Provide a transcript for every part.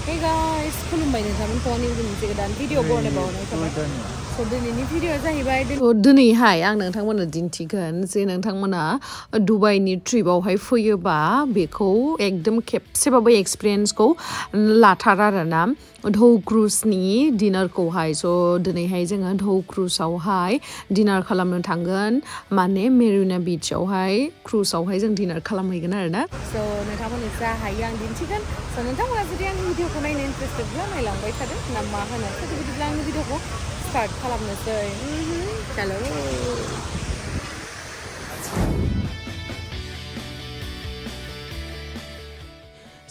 Hey guys, Khulumbai Minina video born about so दिनैनि video जाहैबाय दिनैहाय आं नोंथांमोननो दिन्थिगोन जे नोंथांमोना दुबाइनि ट्रिपआवहाय फैयोबा बेखौ एकदम खेबसेबाबो एक्सपिरियेन्सखौ लाथार आरोना धौ क्रुजनि डिनारखौहाय स' दिनैहाय जोङो धौ क्रुजआवहाय डिनार खालामनो थांगोन माने मेरिना बीचआवहाय क्रुजआवहाय जों डिनार खालामहैगोन आरोना स' नोंथांमोननो जा हायो आं दिन्थिगोन स' नोंथांमोना जुदि आंनि भिडिअखौ नायनो इन्टारेस्टेडब्ला नायलांबाय थादो ना मा होनो बिदिब्ला आंनि भिडिअखौ start खालामनोसै हेलौ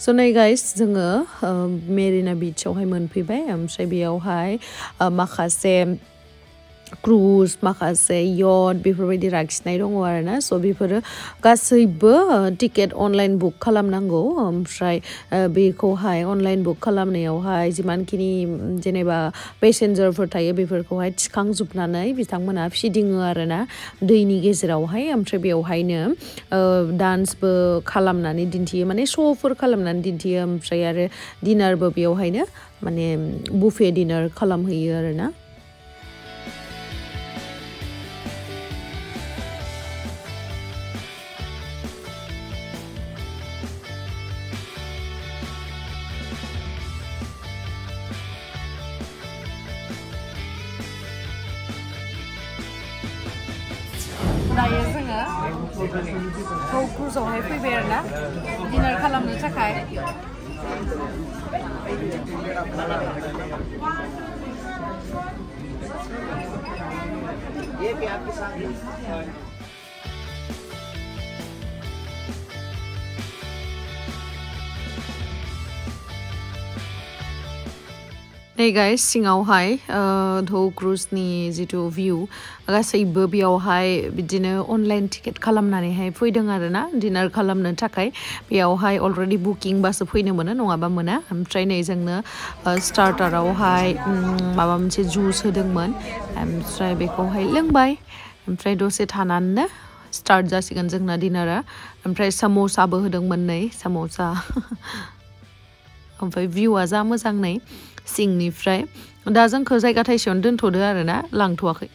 So नै guys जोङो मेरिना बीचआवहाय मोनफैबाय ओमफ्राय बेयावहाय माखासे क्रुज माखासे यट बेफोरबायदि लाखिनाय दङ आरोना स' बेफोरो गासैबो टिकेट अनलाइन बुक खालामनांगौ ओमफ्राय बेखौहाय अनलाइन बुक खालामनायावहाय जिमानखिनि जेनेबा पेसेन्जारफोर थायो बेफोरखौहाय थिखांजोबनानै बिथांमोना फिदिङो आरोना दैनि गेजेरावहाय ओमफ्राय बेवहायनो डान्सबो खालामनानै दिन्थियो माने श'फोर खालामनानै दिन्थियो ओमफ्राय आरो डिनारबो बेवहायनो माने बुफे डिनार खालामहैयो आरोना दायो जोङो धौ क्रुजआवहाय फैबाय आरोना डिनार खालामनो थाखाय Hey guys, सिङावहाय धौ क्रुजनि जितु भिउ गासैबो बेयावहाय बिदिनो अनलाइन टिकेट खालामनानैहाय फैदों आरोना डिनार खालामनो थाखाय बेयावहाय अलरेडि बुकिं बासो फैनो मोनो नङाबा मोना ओमफ्राय नै जोंनो स्टार्टारावहाय माबा मोनसे जुस होदोंमोन ओमफ्राय बेखौहाय लोंबाय ओमफ्राय दसे थानानैनो स्टार्ट जासिगोन जोंना डिनारा ओमफ्राय साम'साबो होदोंमोन नै साम'सा ओमफ्राय भिउआ जा मोजां नै सिंनिफ्राय दा जोंखौ जायगा थाइसेयावनो दोनथ'दो आरोना लांथ'वाखै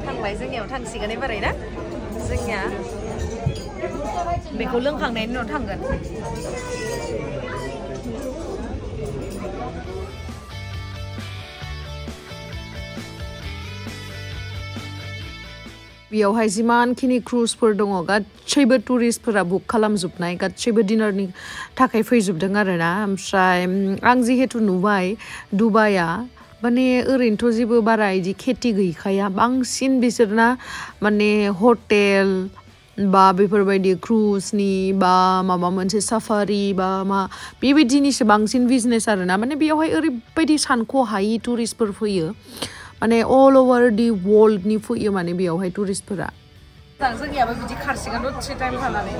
थांबाय जोंनियाव थांसिगोन एबारै ना जोंनिया बेखौ लोंखांनायनि उनाव थांगोन बेयावहाय जिमानखिनि क्रुजफोर दङ गासैबो टुरिस्टफोरा बुक खालामजोबनाय गासैबो डिनारनि थाखाय फैजोबदों आरोना ओमफ्राय आं जिहेतु नुबाय दुबाइआ माने ओरैनोथ' जेबो बारा इदि खेथि गैखाया बांसिन बिसोरना माने हटेल बा बेफोरबायदि क्रुजनि बा माबा मोनसे साफारि बा मा बेबायदिनिसो बांसिन बिजनेस आरोना माने बेयावहाय ओरैबायदि सानख'हायि टुरिस्टफोर फैयो माने अल ओभार दि वर्ल्डनि फैयो माने बेयावहाय टुरिस्टफोरा जोंनियाबो बिदि खारसिगोन दसे टाइम थानानै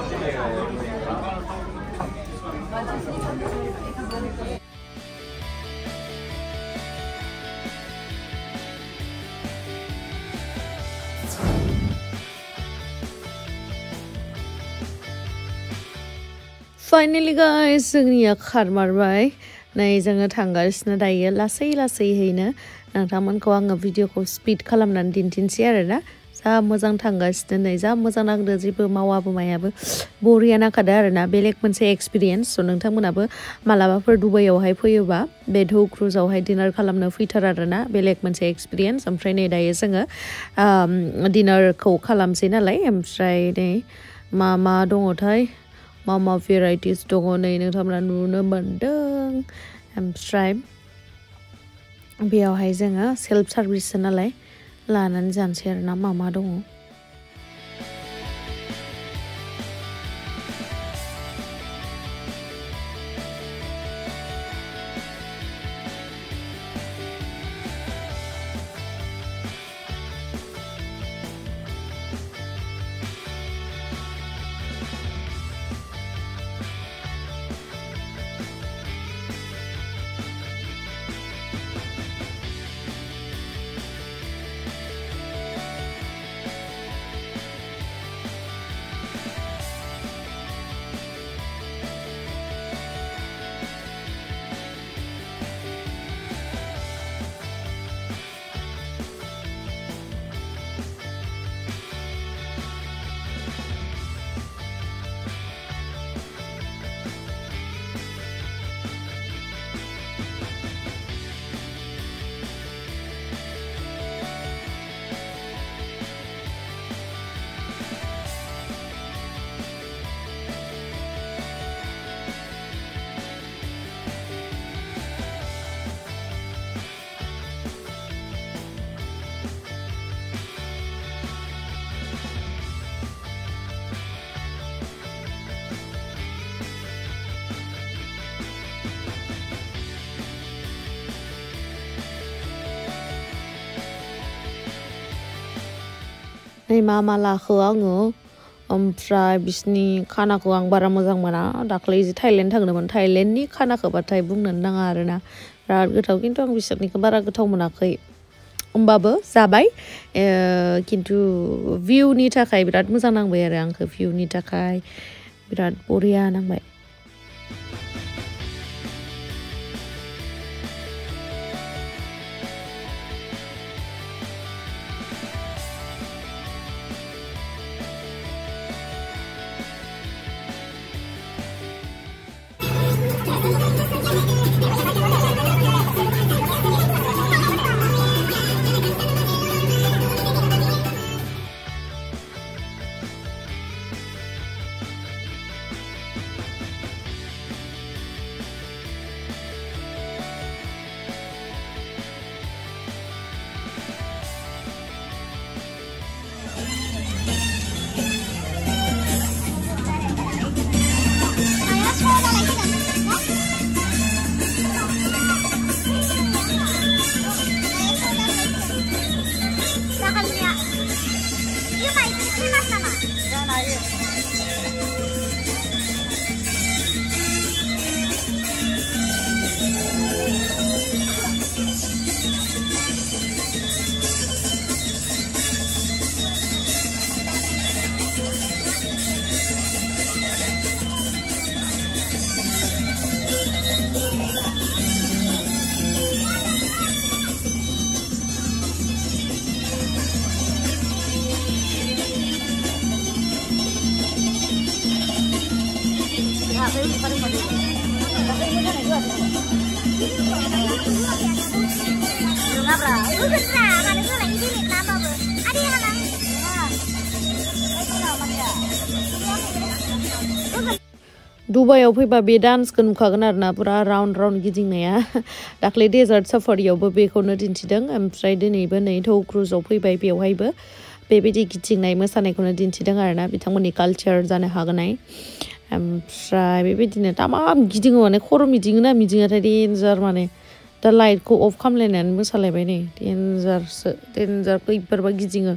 फाइनालि गाइस जोंनिया खारमारबाय नै जोङो थांगासिनो दायो लासै लासैहैनो नोंथांमोनखौ आङो भिडिअखौ स्पिड खालामनानै दिन्थिनोसै आरोना जा मोजां थांगासिनो नै जा मोजां नांदो जेबो मावाबो मायाबो बरिया नांखादो आरोना बेलेग मोनसे एक्सपिरियेन्स स' नोंथांमोनाबो मालाबाफोर दुबाइआवहाय फैयोबा बे धौ क्रुजआवहाय डिनार खालामनो फैथार आरोना बेलेग मोनसे एक्सपिरियेन्स ओमफ्राय नै दायो जोङो डिनारखौ खालामसै नालाय ओमफ्राय नै मा दङथाय मा भेराइटिस दङ नै नोंथांमोना नुनो मोनदों ओमफ्राय बेयावहाय जोङो सेल्फ सार्भिससो नालाय लानानै जानोसै आरोना मा दङ नै मा लाखो आङो ओमफ्राय बिसनि खानाखौ आं बारा मोजां मोना दाख्लै जे थाइलेण्ड थांदोंमोन थाइलेण्डनि खानाखौबाथाय बुंनो नाङा आरोना बिराद गोथाव खिन्थु आं बिसोरनिखौ बारा गोथाव मोनाखै होमबाबो जाबाय खिन्थु भिउनि थाखाय बिराद मोजां नांबाय आरो आंखौ भिउनि थाखाय बिराद बरिया नांबाय दुबाइयाव फैबा बे डान्सखौ नुखागोन आरोना पुरा राउन्ड गिदिंनाया दाख्लै डेजार्ट साफारियावबो बेखौनो दिन्थिदों ओमफ्राय दिनैबो नै धौ क्रुजाव फैबाय बेवहायबो बेबायदि गिदिंनाय मोसानायखौनो दिन्थिदों आरोना बिथांमोननि कालचार जानो हागोनाय ओमफ्राय बेबायदिनो तामाम गिदिङो माने खर' मिजिङाथाय डेन्जार माने दा लाइटखौ अफ खालामलायनानै मोसालायबाय नै डेन्जार खैबारबा गिदिङो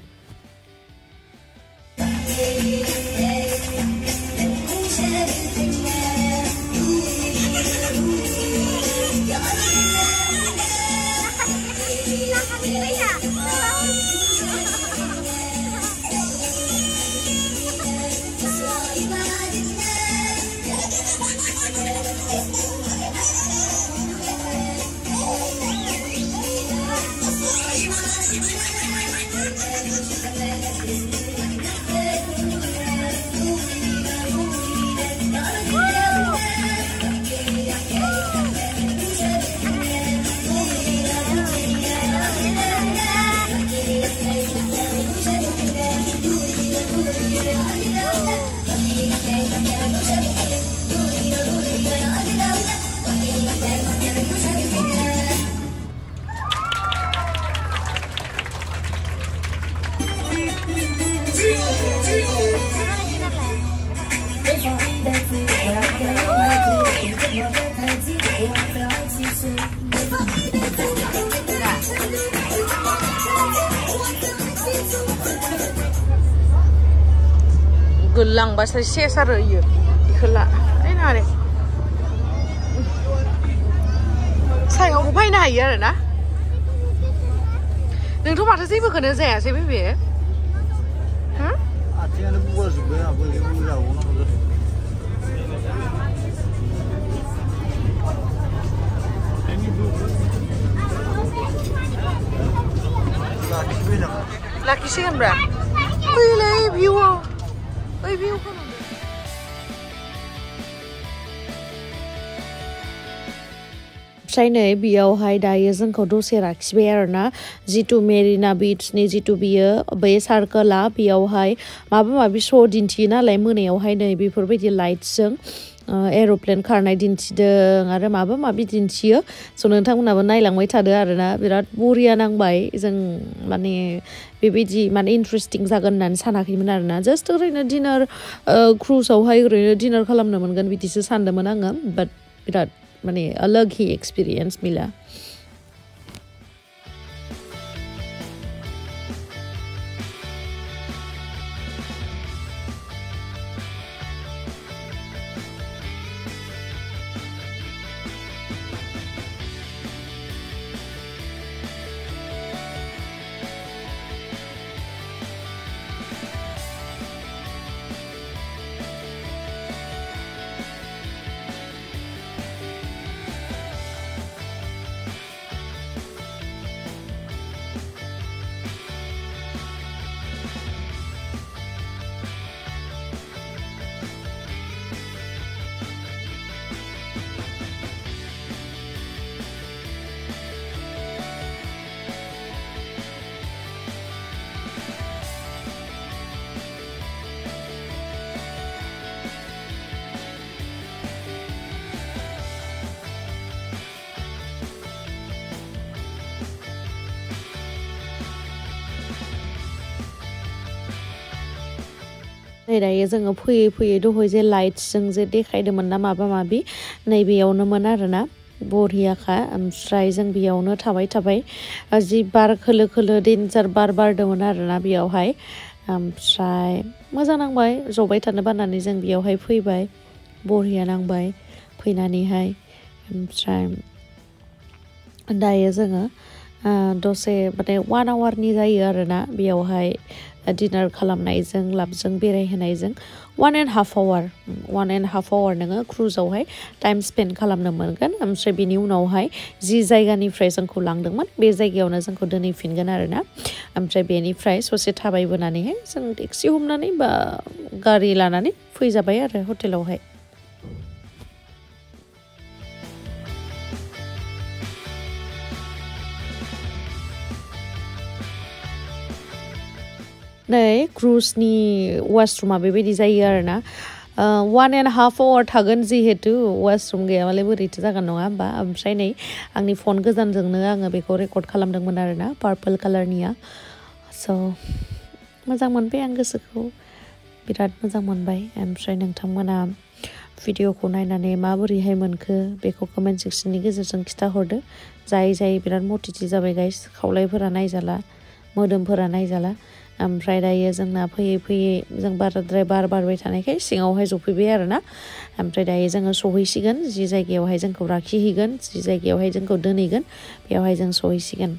गोलांबासो सेस आरो इयो इखौ ला नायनाङा सायावबो फैनो हायो आरो ना नोंथ' माथो जेबोखौनो जायासै बे आथिङानो बुगाजोब्बाय आंबो जाबावनांगौ लाखिसिगोनब्रा फैलै भिउआव ओइ भिउखौ ओमफ्राय नै बेयावहाय दायो जोंखौ दसे लाखिबाय आरोना जितु मेरिना बीचनि जितु बियो बे सार्कोला बेयावहाय माबा माबि श' दिन्थियो नालाय मोनायावहाय नै बेफोरबायदि लाइट्सजों एर'प्लेन खारनाय दिन्थिदों आरो माबा माबि दिन्थियो स' नोंथांमोनाबो नायलांबाय थादो आरोना बिराद बरिया नांबाय जों माने बेबायदि माने इन्टारेस्टिं जागोन होननानै सानाखैमोन आरोना जास्ट ओरैनो डिनार क्रुजावहाय ओरैनो डिनार खालामनो मोनगोन बिदिसो सानदोंमोन आङो बाट बिराद माने अलग ही एक्सपिरियेन्स मिला नै दायो जोङो फैयै फैयै दहाय जे लाइट्सजों जे देखायदोंमोन ना माबा माबि नैबेयावनोमोन आरोना बरियाखा ओमफ्राय जों बेयावनो थाबाय जि बार खोलो खोलो डेन्जार बार बारदोंमोन आरोना बेयावहाय ओमफ्राय मोजां नांबाय जबाय थानो बानानै जों बेयावहाय फैबाय बरिया नांबाय फैनानैहाय ओमफ्राय दायो जोङो दसे माने 1 आवारनि जायो आरोना बेयावहाय डिनार खालामनायजों लाबजों बेरायहोनायजों 1.5 आवार नोङो क्रुजावहाय टाइम स्पेन्ड खालामनो मोनगोन ओमफ्राय बेनि उनावहाय जि जायगानिफ्राय जोंखौ लांदोंमोन बे जायगायावनो जोंखौ दोनहैफिनगोन आरोना ओमफ्राय बेनिफ्राय ससे थाबायबोनानैहाय जों टेक्सि हमनानै बा गारि लानानै फैजाबाय आरो हटेलावहाय नै क्रुजनि वाशरुमा बेबायदि जायो आरोना 1.5 आवार थागोन जिहेतु वाशरुम गैयाबालाय बोरैथो जागोन नङा होमबा ओमफ्राय नै आंनि फन गोजानजोंनो आङो बेखौ रेकर्ड खालामदोंमोन आरोना पार्पल कालारनिया स' मोजां मोनबाय आं गोसोखौ बिराद मोजां मोनबाय ओमफ्राय नोंथांमोना भिडिअखौ नायनानै माबोरैहाय मोनखो बेखौ कमेन्ट सेक्सननि गेजेरजों खिथाहरदो जाय बिराद मटिटि जाबाय गाइस खावलायफोरा नायजाला मोदोमफोरा नायजाला ओमफ्राय दायो जोंना फैयै जों बाराद्राय बार बारबाय थानायखाय सिङावहाय जफैबाय आरोना ओमफ्राय दायो जोङो सहैसिगोन जि जायगायावहाय जोंखौ लाखिहैगोन जि जायगायावहाय जोंखौ दोनहैगोन बेयावहाय जों सहैसिगोन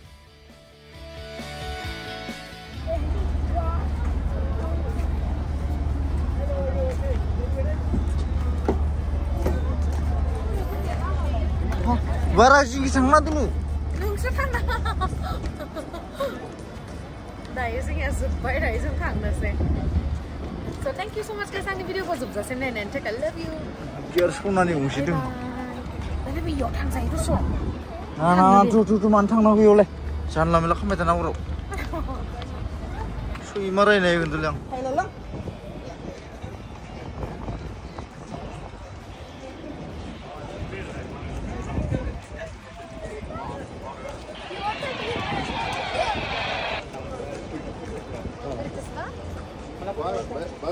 बारा जिंगि थांना दङ नोंसो थांना दायो जोंहा जोब्बाय दायो जों थांनोसै स' थेंक इउ स' माच गाइस आंनि भिडिअखौ जोबजासिम नायनायनि थाखाय लाभ इउ गियार सनानि गंसे दङ दालाय बेयाव थांजायो दस' ना थु मानो थांनांगौ बेयावलाय जानला मेला खालामबाय थानांगौ र' सैमा रायनाय होनदोंलै आं